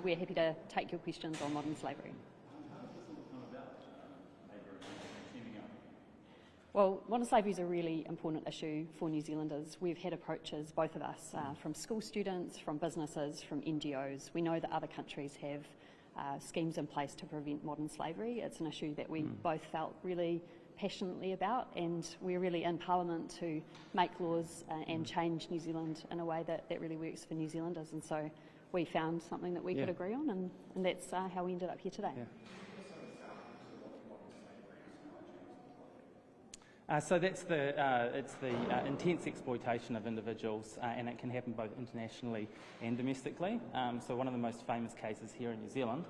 we're happy to take your questions on modern slavery. Well, modern slavery is a really important issue for New Zealanders. We've had approaches, both of us, from school students, from businesses, from NGOs. We know that other countries have schemes in place to prevent modern slavery. It's an issue that we both felt really passionately about, and we're really in Parliament to make laws and change New Zealand in a way that really works for New Zealanders. And so we found something that we could agree on, and that's how we ended up here today. So that's it's the intense exploitation of individuals, and it can happen both internationally and domestically. So one of the most famous cases here in New Zealand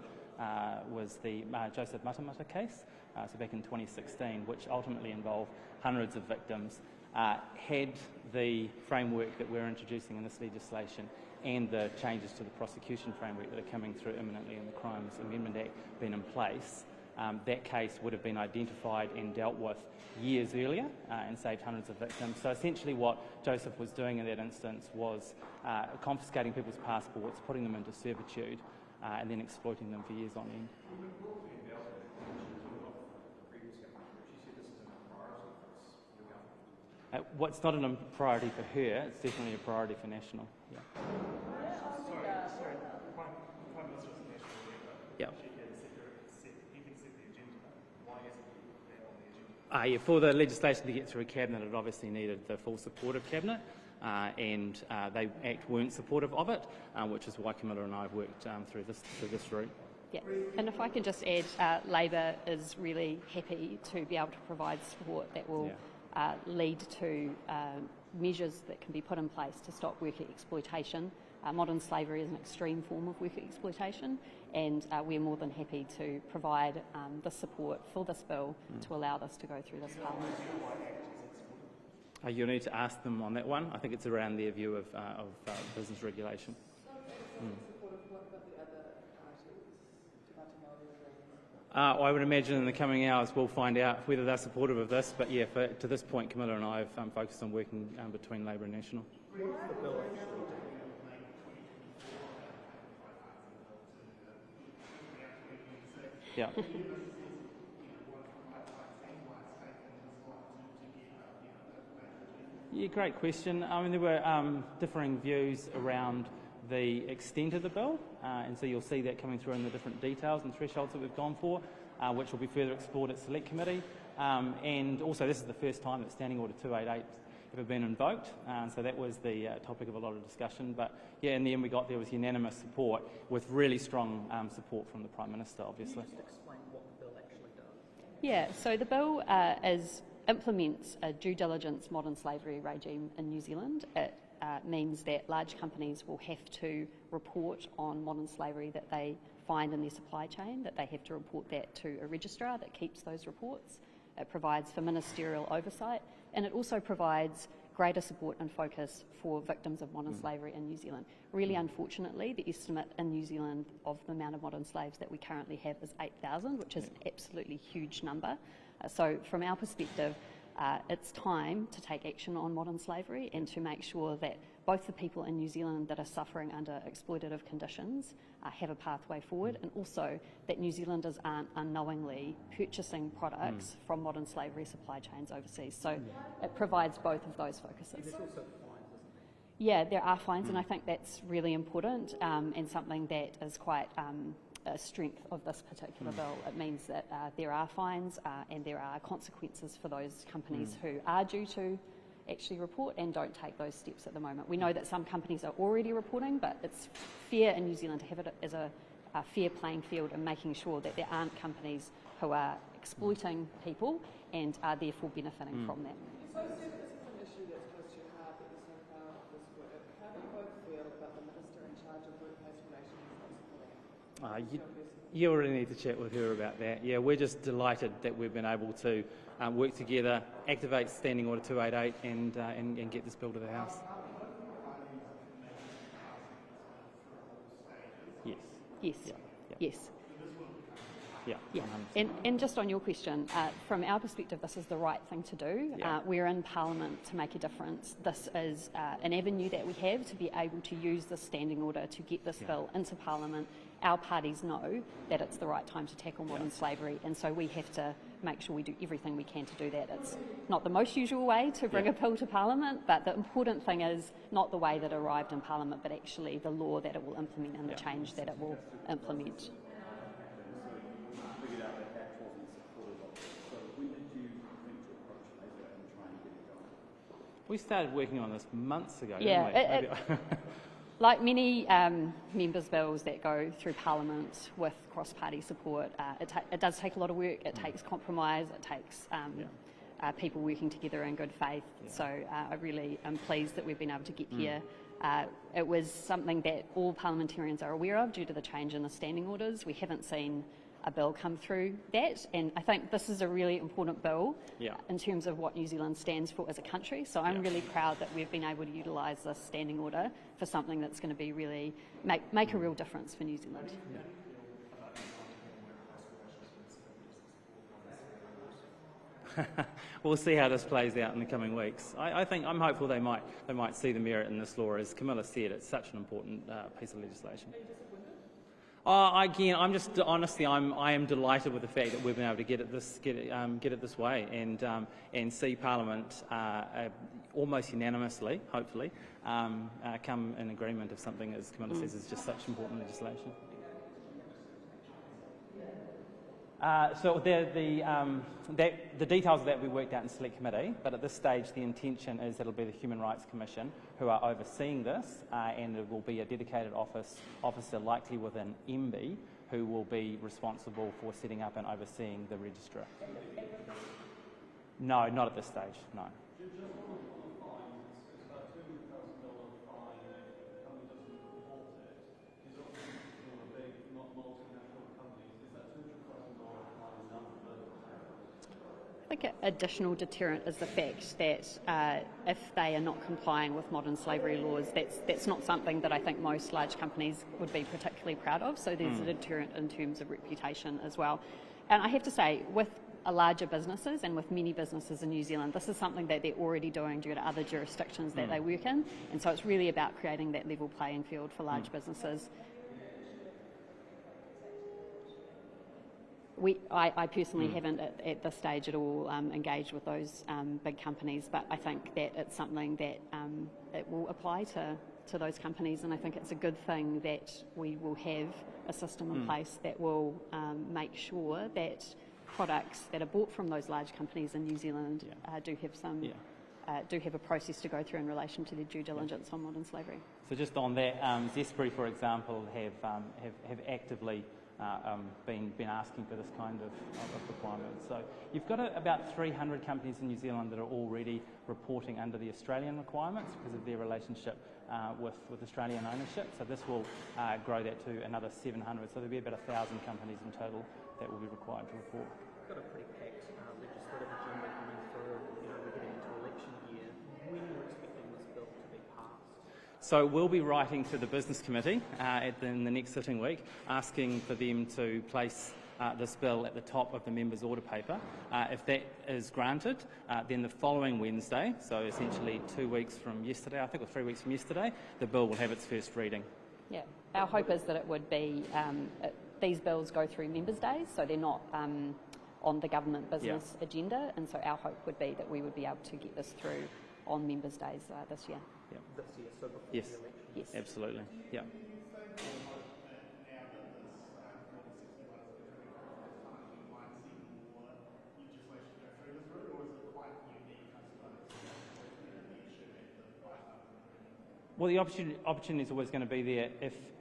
was the Joseph Matamata case, so back in 2016, which ultimately involved hundreds of victims. Had the framework that we're introducing in this legislation and the changes to the prosecution framework that are coming through imminently in the Crimes Amendment Act been in place, that case would have been identified and dealt with years earlier and saved hundreds of victims. So essentially what Joseph was doing in that instance was confiscating people's passports, putting them into servitude, and then exploiting them for years on end. What's not a priority for her, it's definitely a priority for National. Yeah. Sorry. Prime Minister's national leader. Yeah. He can set the agenda. Why isn't that on the agenda? For the legislation to get through Cabinet, it obviously needed the full support of Cabinet, and they weren't supportive of it, which is why Camilla and I have worked through this route. Yeah, and if I can just add, Labour is really happy to be able to provide support that will lead to measures that can be put in place to stop worker exploitation. Modern slavery is an extreme form of worker exploitation, and we're more than happy to provide the support for this bill to allow this to go through this Parliament. You'll need to ask them on that one. I think it's around their view of business regulation. I would imagine in the coming hours we'll find out whether they're supportive of this, but yeah, to this point Camilla and I have focused on working between Labour and National. Yeah. Yeah, great question. I mean, there were differing views around the extent of the bill, and so you'll see that coming through in the different details and thresholds that we've gone for, which will be further explored at Select Committee. And also this is the first time that Standing Order 288 ever been invoked, so that was the topic of a lot of discussion. But yeah, in the end there was unanimous support with really strong support from the Prime Minister, obviously. Can you just explain what the bill actually does? Yeah, so the bill implements a due diligence modern slavery regime in New Zealand. It means that large companies will have to report on modern slavery that they find in their supply chain, that they have to report that to a registrar that keeps those reports. It provides for ministerial oversight, and it also provides greater support and focus for victims of modern slavery in New Zealand. Really unfortunately, the estimate in New Zealand of the amount of modern slaves that we currently have is 8,000, which is an absolutely huge number. So from our perspective, it's time to take action on modern slavery and to make sure that both the people in New Zealand that are suffering under exploitative conditions have a pathway forward, and also that New Zealanders aren't unknowingly purchasing products from modern slavery supply chains overseas. So it provides both of those focuses. There's also fines, isn't there? Yeah, there are fines, and I think that's really important and something that is quite a strength of this particular bill. It means that there are fines and there are consequences for those companies who are due to actually report and don't take those steps at the moment. We know that some companies are already reporting, but it's fair in New Zealand to have it as a fair playing field and making sure that there aren't companies who are exploiting people and are therefore benefiting from that. So this is an issue that's close to your heart, that you're so proud of this work. How do you both feel about the Minister in charge of workplace relations not supporting it? You already need to chat with her about that. Yeah, we're just delighted that we've been able to work together, activate Standing Order 288 and get this bill to the House. Yes. Yes. Yeah. Yes. Yeah. 100%. And just on your question, from our perspective, this is the right thing to do. Yeah. We're in Parliament to make a difference. This is an avenue that we have to be able to use this standing order to get this bill into Parliament. Our parties know that it's the right time to tackle modern slavery, and so we have to make sure we do everything we can to do that. It's not the most usual way to bring a bill to Parliament, but the important thing is not the way that it arrived in Parliament, but actually the law that it will implement and the change that it will implement. We started working on this months ago, Yeah, didn't we? Like many members' bills that go through Parliament with cross-party support, it does take a lot of work. It takes compromise. It takes people working together in good faith. Yeah. So I really am pleased that we've been able to get here. It was something that all parliamentarians are aware of due to the change in the standing orders. We haven't seen a bill come through that, and I think this is a really important bill in terms of what New Zealand stands for as a country. So I'm really proud that we've been able to utilise this standing order for something that's going to be really make a real difference for New Zealand. We'll see how this plays out in the coming weeks. I'm hopeful they might see the merit in this law. As Camilla said, it's such an important piece of legislation. Again, I am delighted with the fact that we've been able to get it this way and see Parliament almost unanimously, hopefully, come in agreement of something, as Camilla says, is just such important legislation. So the details of that will be worked out in Select Committee, but at this stage the intention is that it'll be the Human Rights Commission who are overseeing this, and it will be a dedicated officer, likely within MB, who will be responsible for setting up and overseeing the register. No, not at this stage, no. I think an additional deterrent is the fact that if they are not complying with modern slavery laws, that's not something that I think most large companies would be particularly proud of. So there's a deterrent in terms of reputation as well. And I have to say, with larger businesses and with many businesses in New Zealand, this is something that they're already doing due to other jurisdictions that they work in. And so it's really about creating that level playing field for large businesses. I personally haven't at this stage at all engaged with those big companies, but I think that it's something that it will apply to those companies, and I think it's a good thing that we will have a system in place that will make sure that products that are bought from those large companies in New Zealand do have a process to go through in relation to their due diligence on modern slavery. So just on that, Zespri, for example, have actively been asking for this kind of requirement. So you've got about 300 companies in New Zealand that are already reporting under the Australian requirements because of their relationship with Australian ownership. So this will grow that to another 700. So there'll be about 1,000 companies in total that will be required to report. We've got a pretty packed legislative agenda coming through. We're getting into election year. When are you expecting this bill to be passed? So we'll be writing to the Business Committee in the next sitting week, asking for them to place this bill at the top of the members' order paper. If that is granted, then the following Wednesday, so essentially 2 weeks from yesterday, I think, or 3 weeks from yesterday, the bill will have its first reading. Yeah, our hope is that it would be, these bills go through members' days, so they're not on the government business agenda, and so our hope would be that we would be able to get this through on members' days this year. Yep. This year, so before Yes. the election? Yes. Absolutely. Yeah. Well, the opportunity is always going to be there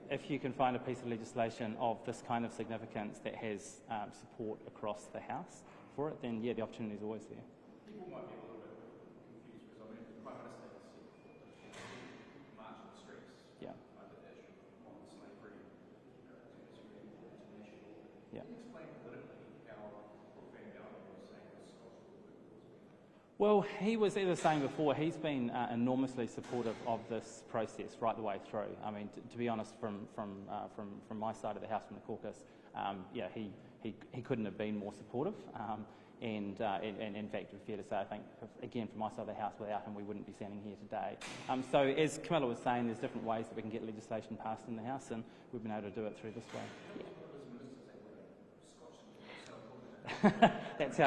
if you can find a piece of legislation of this kind of significance that has support across the House for it, then yeah, the opportunity is always there. People might be a little bit confused because I mean, the Prime Minister has said march in the streets over the issue of modern slavery as international. Yeah. Can you explain politically how profound is saying this? Well, he was, as I was saying before, he's been enormously supportive of this process right the way through. I mean, to be honest, from my side of the house, from the caucus, yeah, he couldn't have been more supportive. And in fact, it's fair to say, I think, again, from my side of the house, without him, we wouldn't be standing here today. So as Camilla was saying, there's different ways that we can get legislation passed in the House, and we've been able to do it through this way. Yeah. That's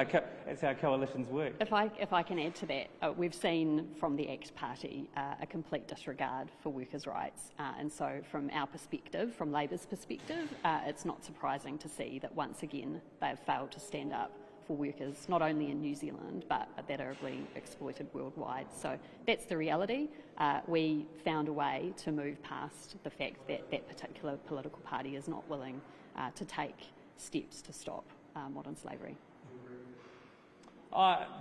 how coalitions work. If I can add to that, we've seen from the ACT Party a complete disregard for workers' rights, and so from our perspective, from Labour's perspective, it's not surprising to see that once again they've failed to stand up for workers, not only in New Zealand but that are being exploited worldwide. So that's the reality. We found a way to move past the fact that that particular political party is not willing to take steps to stop modern slavery.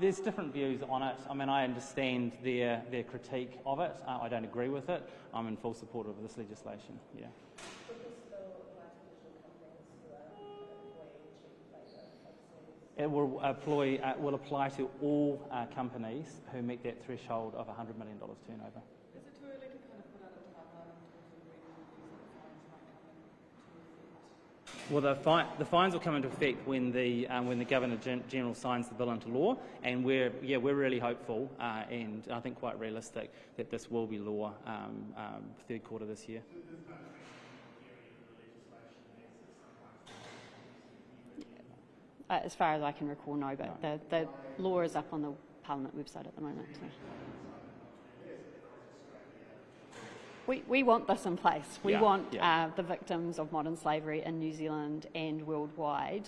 There's different views on it. I mean, I understand their critique of it. I don't agree with it. I'm in full support of this legislation. Yeah. It will apply to all companies who meet that threshold of $100 million turnover. Is it too early to kind of put out a timeline in terms of when these fines might come into effect? Well, the fines will come into effect when the Governor General signs the bill into law, and we're really hopeful and I think quite realistic that this will be law third quarter this year. As far as I can recall, no, but the law is up on the Parliament website at the moment. So. We want this in place. We want the victims of modern slavery in New Zealand and worldwide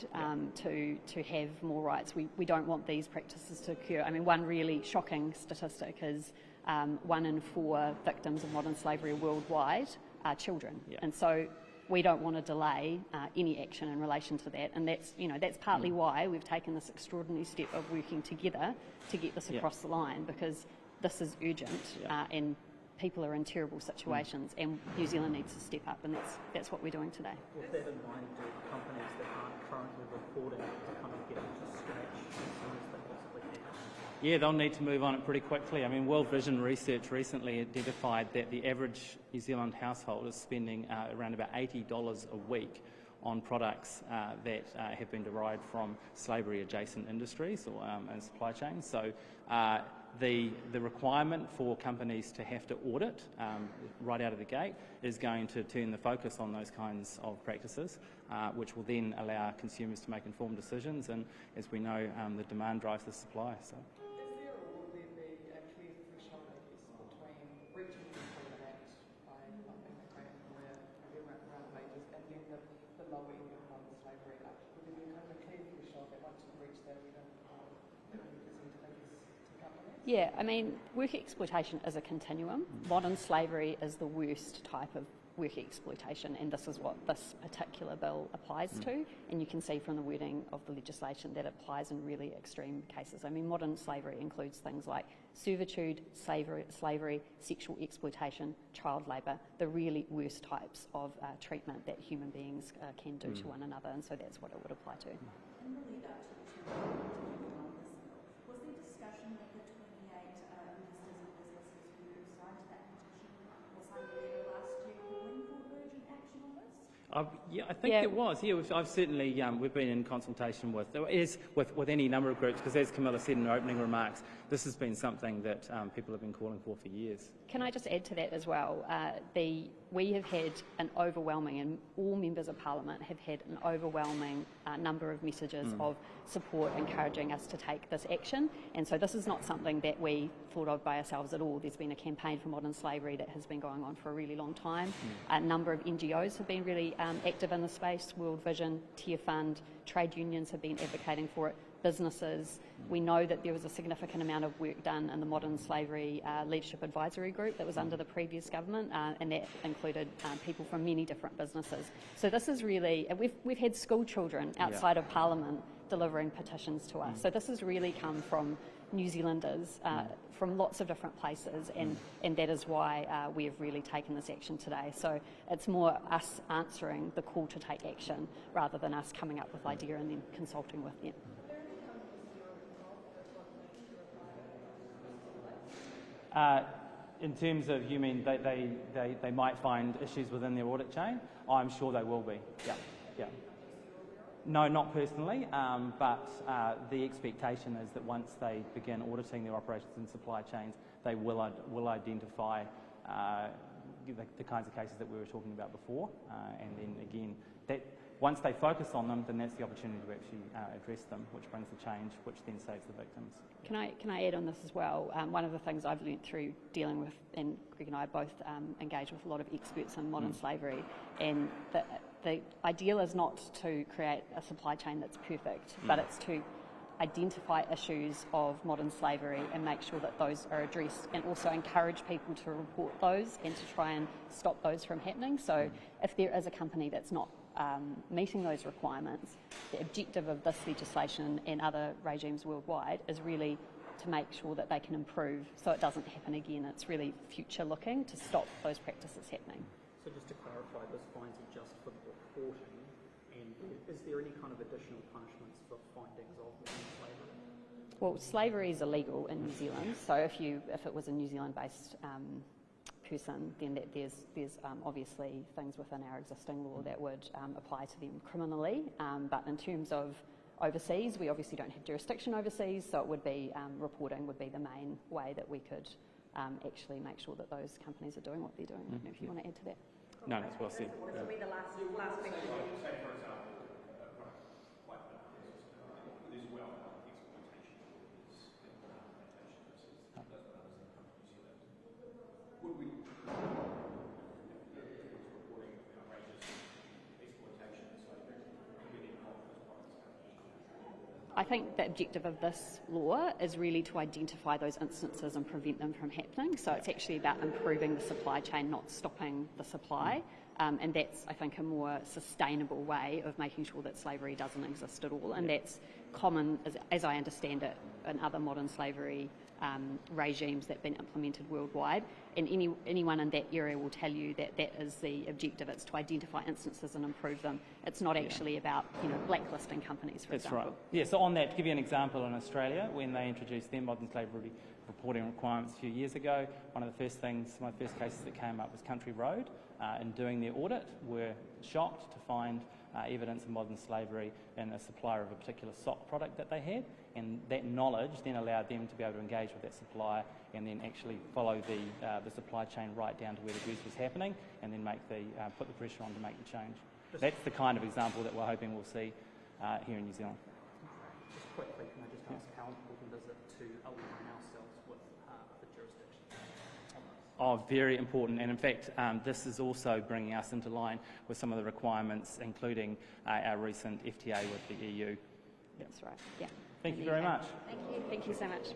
to have more rights. We don't want these practices to occur. I mean, one really shocking statistic is 1 in 4 victims of modern slavery worldwide are children, and so we don't want to delay any action in relation to that, and that's partly why we've taken this extraordinary step of working together to get this across the line, because this is urgent and people are in terrible situations, and New Zealand needs to step up, and that's what we're doing today. With that in mind, do companies that aren't currently reporting to kind of get into scratch as soon as they possibly can? Yeah, they'll need to move on it pretty quickly. I mean, World Vision research recently identified that the average New Zealand household is spending around about $80 a week on products that have been derived from slavery-adjacent industries or and supply chains. So the requirement for companies to have to audit right out of the gate is going to turn the focus on those kinds of practices, which will then allow consumers to make informed decisions. And as we know, the demand drives the supply. So. Yeah, I mean, work exploitation is a continuum. Modern slavery is the worst type of work exploitation, and this is what this particular bill applies to. And you can see from the wording of the legislation that it applies in really extreme cases. I mean, modern slavery includes things like servitude, slavery, sexual exploitation, child labour, the really worst types of treatment that human beings can do to one another, and so that's what it would apply to. In the lead up to the was there discussion with the 28 ministers and businesses who signed that petition or signed the letter last year calling for urgent action on this? Yeah, I think there was. Yeah, I've certainly we've been in consultation with any number of groups, because as Camilla said in her opening remarks, this has been something that people have been calling for years. Can I just add to that as well? We have had an overwhelming, and all members of Parliament have had an overwhelming number of messages of support encouraging us to take this action. And so this is not something that we thought of by ourselves at all. There's been a campaign for modern slavery that has been going on for a really long time. A number of NGOs have been really active in the space. World Vision, Tier Fund, trade unions have been advocating for it. Businesses. We know that there was a significant amount of work done in the Modern Slavery Leadership Advisory Group that was under the previous government, and that included people from many different businesses. So this is really, we've had school children outside of Parliament delivering petitions to us. So this has really come from New Zealanders from lots of different places, and that is why we have really taken this action today. So it's more us answering the call to take action rather than us coming up with idea and then consulting with them. In terms of, you mean they might find issues within their audit chain? I'm sure they will be, yeah. No, not personally, but the expectation is that once they begin auditing their operations and supply chains, they will identify the kinds of cases that we were talking about before, and then again, once they focus on them, then that's the opportunity to actually address them, which brings the change, which then saves the victims. Can I add on this as well? One of the things I've learnt through dealing with, and Greg and I both engage with a lot of experts in modern slavery, and the ideal is not to create a supply chain that's perfect, but it's to identify issues of modern slavery and make sure that those are addressed, and also encourage people to report those and to try and stop those from happening. So if there is a company that's not meeting those requirements, the objective of this legislation and other regimes worldwide is really to make sure that they can improve so it doesn't happen again. It's really future looking to stop those practices happening. So just to clarify, those fines are just for the reporting, and is there any kind of additional punishments for findings of modern slavery? Well, slavery is illegal in New Zealand, so if it was a New Zealand-based person, then there's obviously things within our existing law that would apply to them criminally. But in terms of overseas, we obviously don't have jurisdiction overseas, so it would be reporting would be the main way that we could actually make sure that those companies are doing what they're doing. I don't know if you want to add to that. No, that's well said. This will be the last question. Say, for example, a product like that is well known exploitation is implementation versus those others that come from New Zealand. Would we reporting outrageous exploitation and slavery, would we then hold those products out? I think the objective of this law is really to identify those instances and prevent them from happening. So it's actually about improving the supply chain, not stopping the supply. And that's, I think, a more sustainable way of making sure that slavery doesn't exist at all. And that's common, as I understand it, in other modern slavery regimes that have been implemented worldwide. And anyone in that area will tell you that that is the objective. It's to identify instances and improve them. It's not actually about blacklisting companies, for example. That's right. Yeah, so on that, to give you an example, in Australia, when they introduced their modern slavery reporting requirements a few years ago, one of the first cases that came up was Country Road. In doing their audit, were shocked to find evidence of modern slavery in a supplier of a particular sock product that they had, and that knowledge then allowed them to be able to engage with that supplier and then actually follow the supply chain right down to where the abuse was happening, and then put the pressure on to make the change. That's the kind of example that we're hoping we'll see here in New Zealand. Just quickly, can I just ask how important is it to align ourselves with the jurisdiction? Oh, very important, and in fact this is also bringing us into line with some of the requirements, including our recent FTA with the EU. That's right, yeah. Thank you very much. Thank you so much.